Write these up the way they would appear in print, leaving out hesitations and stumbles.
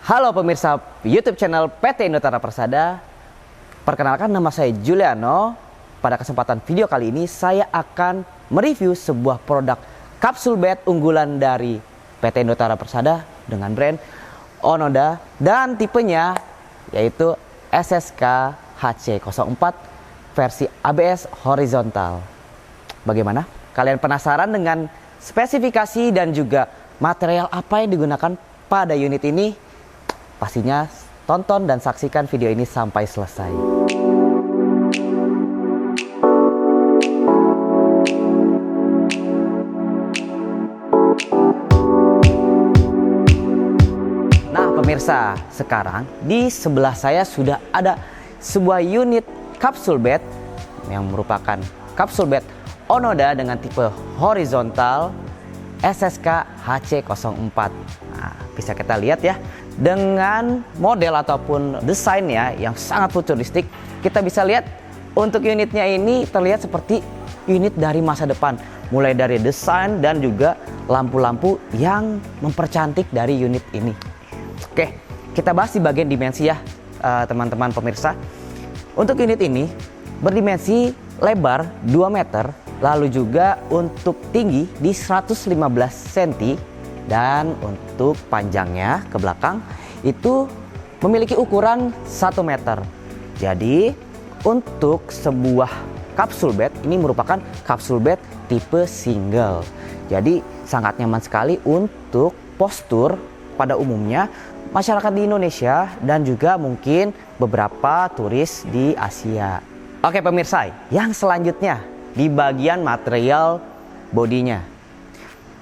Halo pemirsa YouTube channel PT Indotara Persada. Perkenalkan, nama saya Juliano. Pada kesempatan video kali ini saya akan mereview sebuah produk kapsul bed unggulan dari PT Indotara Persada dengan brand Onoda dan tipenya yaitu SSK HC04 versi ABS horizontal. Bagaimana? Kalian penasaran dengan spesifikasi dan juga material apa yang digunakan pada unit ini? Pastinya tonton dan saksikan video ini sampai selesai. Nah pemirsa, sekarang di sebelah saya sudah ada sebuah unit kapsul bed yang merupakan kapsul bed Onoda dengan tipe horizontal SSK HC04. Nah, bisa kita lihat ya, dengan model ataupun desainnya yang sangat futuristik. Kita bisa lihat untuk unitnya ini terlihat seperti unit dari masa depan, mulai dari desain dan juga lampu-lampu yang mempercantik dari unit ini. Oke, kita bahas di bagian dimensi ya teman-teman pemirsa. Untuk unit ini berdimensi lebar 2 meter, lalu juga untuk tinggi di 115 cm, dan untuk panjangnya ke belakang itu memiliki ukuran 1 meter. Jadi untuk sebuah kapsul bed ini merupakan kapsul bed tipe single. Jadi sangat nyaman sekali untuk postur pada umumnya masyarakat di Indonesia dan juga mungkin beberapa turis di Asia. Oke pemirsa, yang selanjutnya di bagian material bodinya.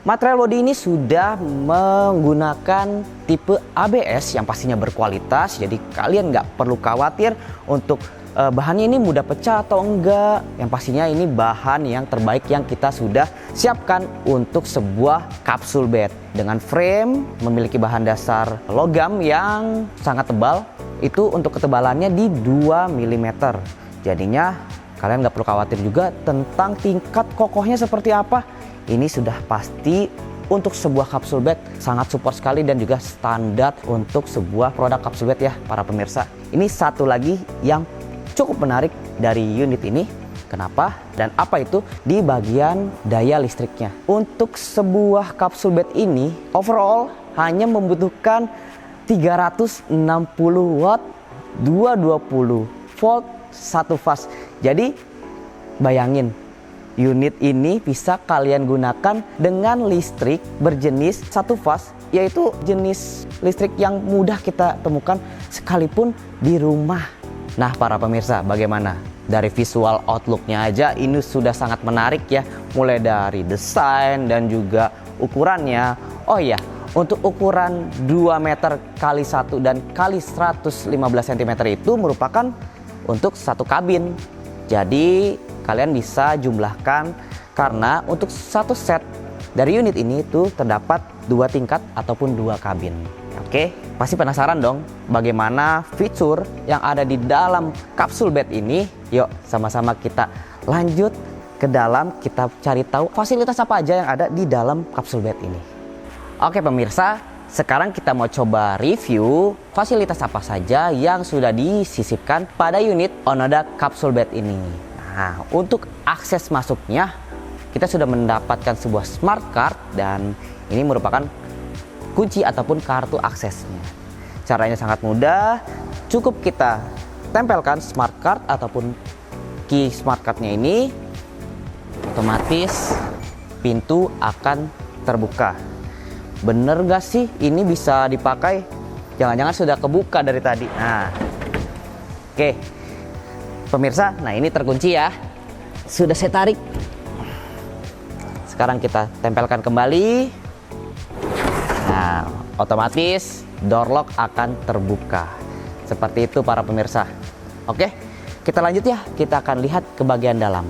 Material bodi ini sudah menggunakan tipe ABS yang pastinya berkualitas, jadi kalian nggak perlu khawatir untuk bahannya ini mudah pecah atau enggak. Yang pastinya ini bahan yang terbaik yang kita sudah siapkan untuk sebuah kapsul bed. Dengan frame memiliki bahan dasar logam yang sangat tebal, itu untuk ketebalannya di 2 mm. Jadinya kalian nggak perlu khawatir juga tentang tingkat kokohnya seperti apa. Ini sudah pasti untuk sebuah kapsul bed sangat support sekali dan juga standar untuk sebuah produk kapsul bed ya para pemirsa. Ini satu lagi yang cukup menarik dari unit ini. Kenapa? Dan apa itu? Di bagian daya listriknya. Untuk sebuah kapsul bed ini overall hanya membutuhkan 360 watt 220 volt 1 fast. Jadi bayangin, unit ini bisa kalian gunakan dengan listrik berjenis 1 fast, yaitu jenis listrik yang mudah kita temukan sekalipun di rumah. Nah para pemirsa, bagaimana? Dari visual outlooknya aja ini sudah sangat menarik ya, mulai dari desain dan juga ukurannya. Oh iya, untuk ukuran 2 meter kali 1 dan kali 115 cm itu merupakan untuk satu kabin. Jadi kalian bisa jumlahkan, karena untuk satu set dari unit ini itu terdapat 2 tingkat ataupun 2 kabin. Oke, pasti penasaran dong bagaimana fitur yang ada di dalam kapsul bed ini. Yuk sama-sama kita lanjut ke dalam, kita cari tahu fasilitas apa aja yang ada di dalam kapsul bed ini. Oke pemirsa, sekarang kita mau coba review fasilitas apa saja yang sudah disisipkan pada unit Onoda kapsul bed ini. Nah, untuk akses masuknya kita sudah mendapatkan sebuah smart card dan ini merupakan kunci ataupun kartu aksesnya. Caranya sangat mudah, cukup kita tempelkan smart card ataupun key smart cardnya ini, otomatis pintu akan terbuka. Bener gak sih ini bisa dipakai? Jangan-jangan sudah kebuka dari tadi. Nah, oke pemirsa, nah ini terkunci ya. Sudah saya tarik. Sekarang kita tempelkan kembali. Nah, otomatis door lock akan terbuka. Seperti itu para pemirsa. Oke, kita lanjut ya. Kita akan lihat ke bagian dalam.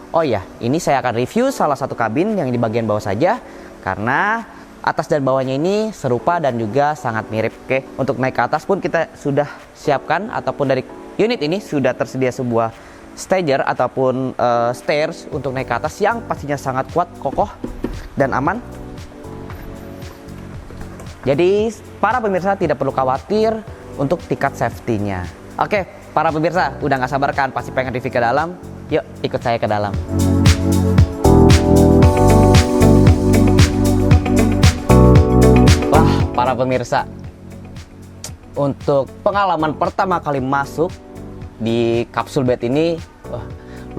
Oh ya, ini saya akan review salah satu kabin yang di bagian bawah saja, karena atas dan bawahnya ini serupa dan juga sangat mirip. Oke, untuk naik ke atas pun kita sudah siapkan, ataupun dari unit ini sudah tersedia sebuah stager ataupun stairs untuk naik ke atas yang pastinya sangat kuat, kokoh dan aman. Jadi para pemirsa tidak perlu khawatir untuk tingkat safety-nya. Oke, para pemirsa udah nggak sabar kan pasti pengen review ke dalam? Yuk ikut saya ke dalam. Wah, para pemirsa, untuk pengalaman pertama kali masuk di kapsul bed ini, wah,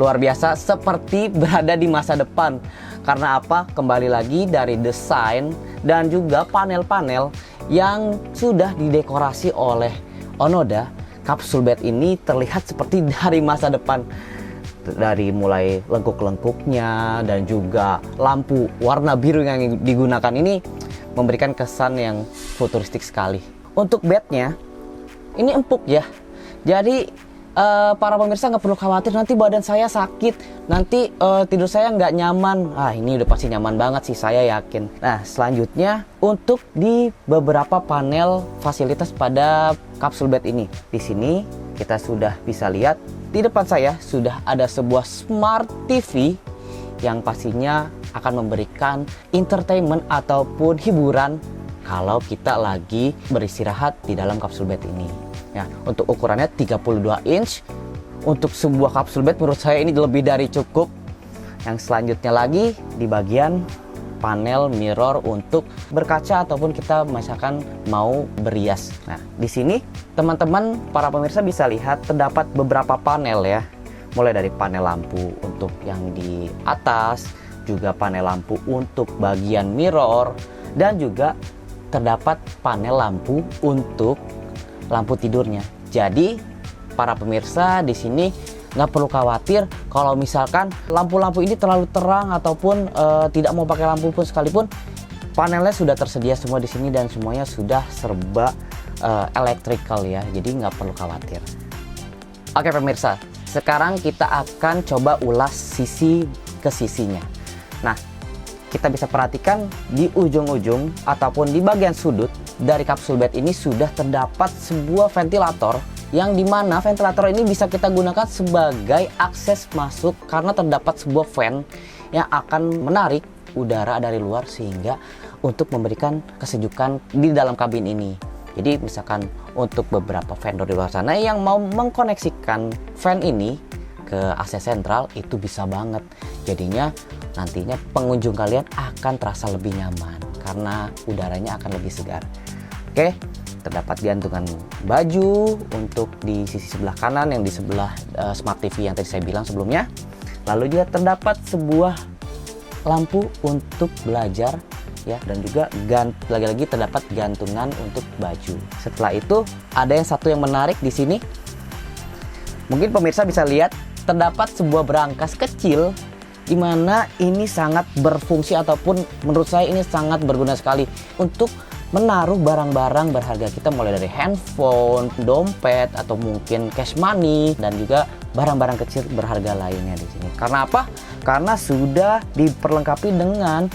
luar biasa, seperti berada di masa depan. Karena apa? Kembali lagi dari desain dan juga panel-panel yang sudah didekorasi oleh Onoda. Kapsul bed ini terlihat seperti dari masa depan. Dari mulai lengkuk-lengkuknya dan juga lampu warna biru yang digunakan ini memberikan kesan yang futuristik sekali. Untuk bednya ini empuk ya. Jadi para pemirsa nggak perlu khawatir nanti badan saya sakit, nanti tidur saya nggak nyaman. Ini udah pasti nyaman banget sih, saya yakin. Nah, selanjutnya untuk di beberapa panel fasilitas pada kapsul bed ini. Di sini kita sudah bisa lihat di depan saya sudah ada sebuah smart TV yang pastinya akan memberikan entertainment ataupun hiburan kalau kita lagi beristirahat di dalam kapsul bed ini. Ya, untuk ukurannya 32 inch. Untuk sebuah kapsul bed menurut saya ini lebih dari cukup. Yang selanjutnya lagi di bagian panel mirror untuk berkaca ataupun kita misalkan mau berias. Nah, di sini teman-teman para pemirsa bisa lihat terdapat beberapa panel ya. Mulai dari panel lampu untuk yang di atas, juga panel lampu untuk bagian mirror, dan juga terdapat panel lampu untuk lampu tidurnya. Jadi para pemirsa di sini nggak perlu khawatir kalau misalkan lampu-lampu ini terlalu terang ataupun tidak mau pakai lampu pun sekalipun, panelnya sudah tersedia semua di sini dan semuanya sudah serba electrical ya. Jadi nggak perlu khawatir. Oke pemirsa, sekarang kita akan coba ulas sisi ke sisinya. Nah, kita bisa perhatikan di ujung-ujung ataupun di bagian sudut dari kapsul bed ini sudah terdapat sebuah ventilator yang dimana ventilator ini bisa kita gunakan sebagai akses masuk karena terdapat sebuah fan yang akan menarik udara dari luar sehingga untuk memberikan kesejukan di dalam kabin ini. Jadi misalkan untuk beberapa vendor di luar sana yang mau mengkoneksikan fan ini ke AC sentral itu bisa banget. Jadinya nantinya pengunjung kalian akan terasa lebih nyaman karena udaranya akan lebih segar. Oke, terdapat gantungan baju untuk di sisi sebelah kanan yang di sebelah smart TV yang tadi saya bilang sebelumnya. Lalu juga terdapat sebuah lampu untuk belajar ya, dan juga lagi-lagi terdapat gantungan untuk baju. Setelah itu ada yang satu yang menarik di sini. Mungkin pemirsa bisa lihat terdapat sebuah berangkas kecil di mana ini sangat berfungsi ataupun menurut saya ini sangat berguna sekali untuk menaruh barang-barang berharga kita, mulai dari handphone, dompet, atau mungkin cash money, dan juga barang-barang kecil berharga lainnya di sini. Karena apa? Karena sudah diperlengkapi dengan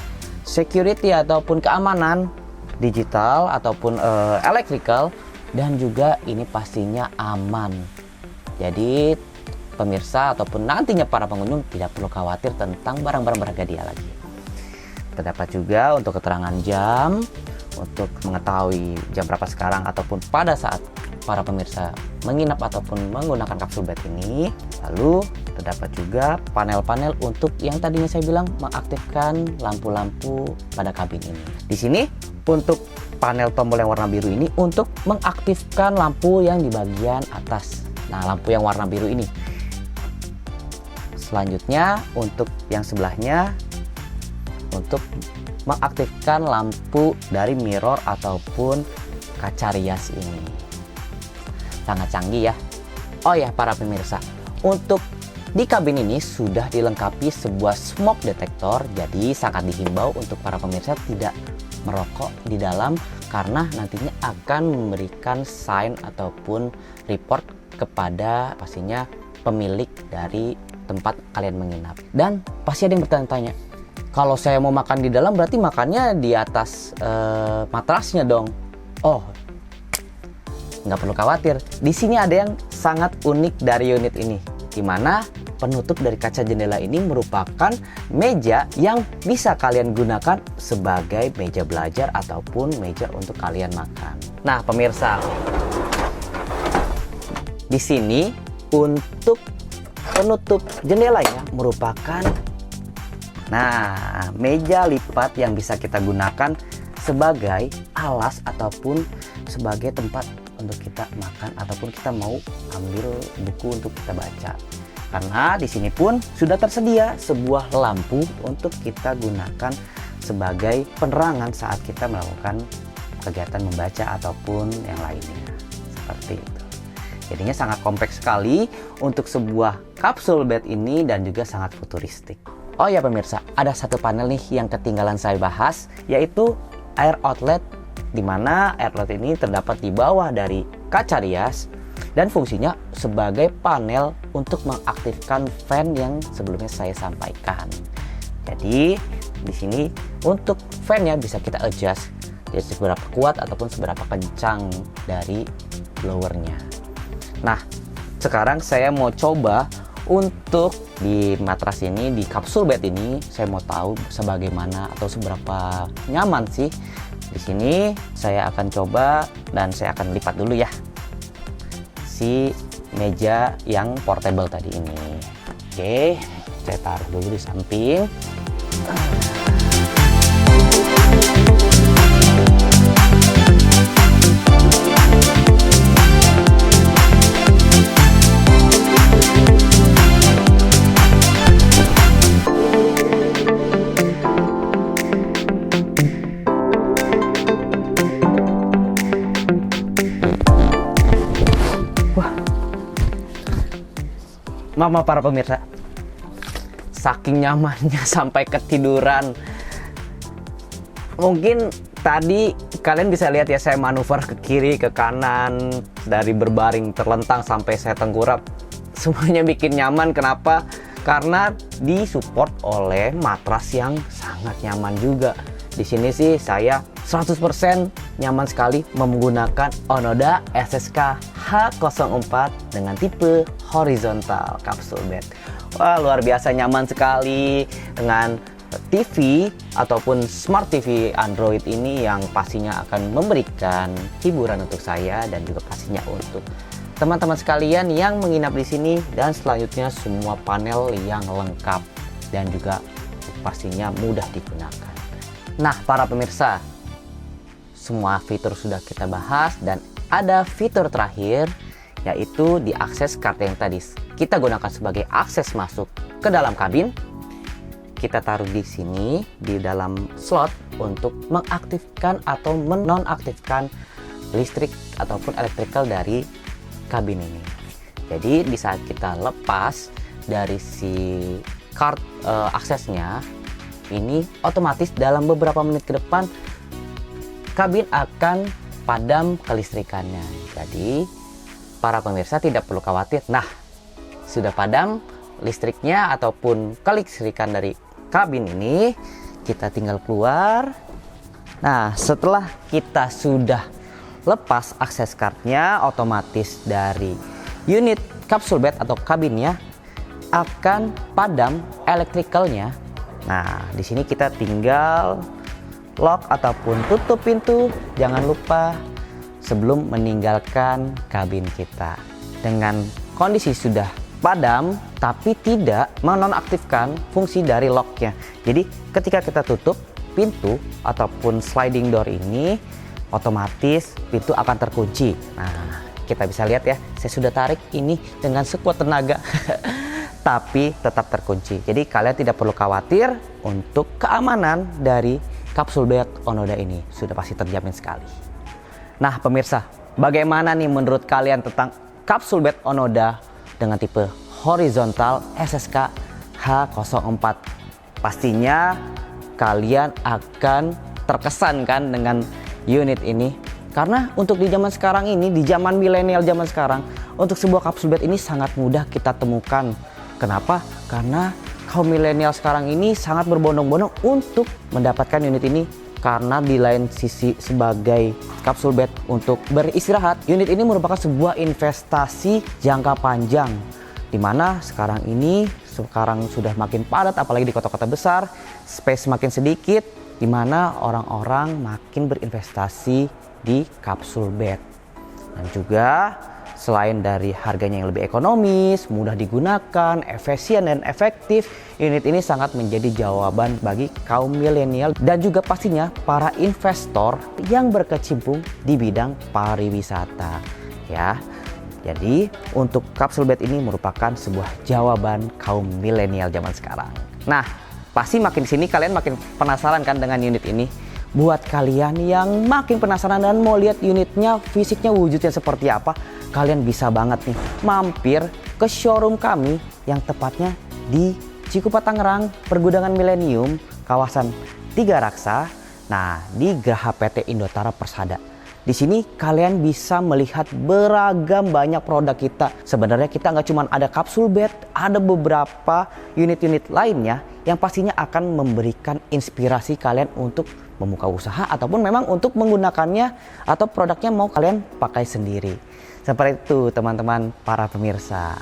security ataupun keamanan digital ataupun electrical, dan juga ini pastinya aman. Jadi pemirsa ataupun nantinya para pengunjung tidak perlu khawatir tentang barang-barang berharga dia lagi. Terdapat juga untuk keterangan jam, untuk mengetahui jam berapa sekarang ataupun pada saat para pemirsa menginap ataupun menggunakan kapsul bed ini. Lalu terdapat juga panel-panel untuk yang tadinya saya bilang mengaktifkan lampu-lampu pada kabin ini. Di sini untuk panel tombol yang warna biru ini untuk mengaktifkan lampu yang di bagian atas. Nah, lampu yang warna biru ini. Selanjutnya untuk yang sebelahnya untuk mengaktifkan lampu dari mirror ataupun kaca rias ini. Sangat canggih ya. Oh ya para pemirsa, untuk di kabin ini sudah dilengkapi sebuah smoke detector. Jadi sangat dihimbau untuk para pemirsa tidak merokok di dalam karena nantinya akan memberikan sign ataupun report kepada pastinya pemilik dari tempat kalian menginap. Dan pasti ada yang bertanya-tanya, kalau saya mau makan di dalam berarti makannya di atas matrasnya dong. Oh, nggak perlu khawatir. Di sini ada yang sangat unik dari unit ini. di mana penutup dari kaca jendela ini merupakan meja yang bisa kalian gunakan sebagai meja belajar ataupun meja untuk kalian makan. Nah, pemirsa, di sini untuk penutup jendelanya merupakan meja lipat yang bisa kita gunakan sebagai alas ataupun sebagai tempat untuk kita makan ataupun kita mau ambil buku untuk kita baca. Karena di sini pun sudah tersedia sebuah lampu untuk kita gunakan sebagai penerangan saat kita melakukan kegiatan membaca ataupun yang lainnya. Seperti itu. Jadinya sangat kompleks sekali untuk sebuah kapsul bed ini dan juga sangat futuristik. Oh ya pemirsa, ada satu panel nih yang ketinggalan saya bahas, yaitu air outlet, di mana air outlet ini terdapat di bawah dari kaca rias dan fungsinya sebagai panel untuk mengaktifkan fan yang sebelumnya saya sampaikan. Jadi di sini untuk fan-nya bisa kita adjust, jadi seberapa kuat ataupun seberapa kencang dari blowernya. Nah, sekarang saya mau coba untuk di matras ini, di kapsul bed ini, saya mau tahu sebagaimana atau seberapa nyaman sih. Di sini saya akan coba dan saya akan lipat dulu ya si meja yang portable tadi ini. Oke, saya taruh dulu di samping. Maaf para pemirsa, saking nyamannya sampai ketiduran. Mungkin tadi kalian bisa lihat ya, saya manuver ke kiri ke kanan, dari berbaring terlentang sampai saya tengkurap. Semuanya bikin nyaman. Kenapa? Karena disupport oleh matras yang sangat nyaman juga. Di sini sih saya 100% nyaman sekali menggunakan Onoda SSK H04 dengan tipe horizontal kapsul bed. Wah, luar biasa nyaman sekali dengan TV ataupun smart TV Android ini yang pastinya akan memberikan hiburan untuk saya dan juga pastinya untuk teman-teman sekalian yang menginap di sini, dan selanjutnya semua panel yang lengkap dan juga pastinya mudah digunakan. Nah, para pemirsa, semua fitur sudah kita bahas dan ada fitur terakhir, yaitu di akses card yang tadi kita gunakan sebagai akses masuk ke dalam kabin. Kita taruh di sini di dalam slot untuk mengaktifkan atau menonaktifkan listrik ataupun electrical dari kabin ini. Jadi di saat kita lepas dari si card aksesnya ini, otomatis dalam beberapa menit ke depan kabin akan padam kelistrikannya. Jadi para pemirsa tidak perlu khawatir. Nah, sudah padam listriknya ataupun kelistrikan dari kabin ini, kita tinggal keluar. Nah, setelah kita sudah lepas akses cardnya, otomatis dari unit kapsul bed atau kabinnya akan padam electricalnya. Nah, di sini kita tinggal lock ataupun tutup pintu, jangan lupa sebelum meninggalkan kabin kita. Dengan kondisi sudah padam tapi tidak menonaktifkan fungsi dari locknya. Jadi ketika kita tutup pintu ataupun sliding door ini, otomatis pintu akan terkunci. Nah, kita bisa lihat ya, saya sudah tarik ini dengan sekuat tenaga tapi tetap terkunci. Jadi kalian tidak perlu khawatir untuk keamanan dari kapsul bed Onoda ini, sudah pasti terjamin sekali. Nah pemirsa, bagaimana nih menurut kalian tentang kapsul bed Onoda dengan tipe horizontal SSK H04? Pastinya kalian akan terkesan kan dengan unit ini, karena untuk di zaman sekarang ini, di zaman milenial zaman sekarang, untuk sebuah kapsul bed ini sangat mudah kita temukan. Kenapa? Karena kaum milenial sekarang ini sangat berbondong-bondong untuk mendapatkan unit ini. Karena di lain sisi sebagai kapsul bed untuk beristirahat, unit ini merupakan sebuah investasi jangka panjang, Dimana sekarang sudah makin padat, apalagi di kota-kota besar, space makin sedikit, dimana orang-orang makin berinvestasi di kapsul bed. Dan juga selain dari harganya yang lebih ekonomis, mudah digunakan, efisien dan efektif, unit ini sangat menjadi jawaban bagi kaum milenial dan juga pastinya para investor yang berkecimpung di bidang pariwisata. Ya, jadi untuk kapsul bed ini merupakan sebuah jawaban kaum milenial zaman sekarang. Nah, pasti makin sini kalian makin penasaran kan dengan unit ini. Buat kalian yang makin penasaran dan mau lihat unitnya, fisiknya, wujudnya seperti apa, kalian bisa banget nih mampir ke showroom kami yang tepatnya di Cikupa Tangerang, Pergudangan Millennium, kawasan Tiga Raksa. Nah, di Geraha PT Indotara Persada. Di sini kalian bisa melihat beragam banyak produk kita. Sebenarnya kita nggak cuma ada kapsul bed, ada beberapa unit-unit lainnya yang pastinya akan memberikan inspirasi kalian untuk membuka usaha ataupun memang untuk menggunakannya atau produknya mau kalian pakai sendiri. Seperti itu teman-teman para pemirsa.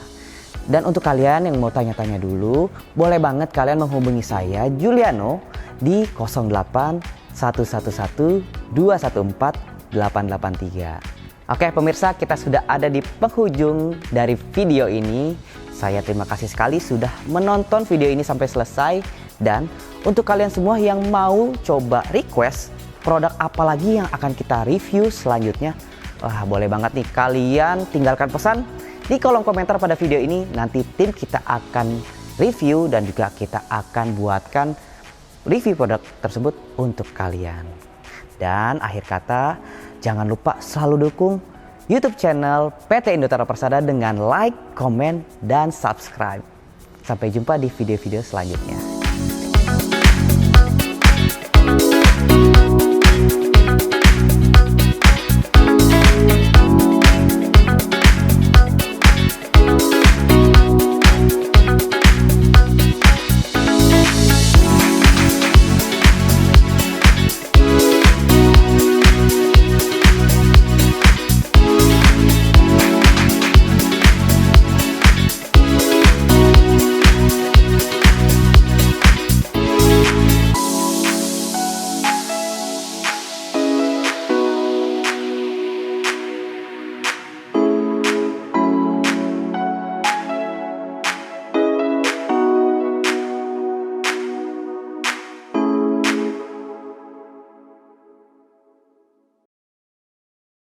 Dan untuk kalian yang mau tanya-tanya dulu, boleh banget kalian menghubungi saya Juliano di 08 111 214 883. Oke pemirsa, kita sudah ada di penghujung dari video ini. Saya terima kasih sekali sudah menonton video ini sampai selesai. Dan untuk kalian semua yang mau coba request produk apa lagi yang akan kita review selanjutnya, wah boleh banget nih kalian tinggalkan pesan di kolom komentar pada video ini. Nanti tim kita akan review dan juga kita akan buatkan review produk tersebut untuk kalian. Dan akhir kata, jangan lupa selalu dukung YouTube channel PT Indotara Persada dengan like, komen, dan subscribe. Sampai jumpa di video-video selanjutnya.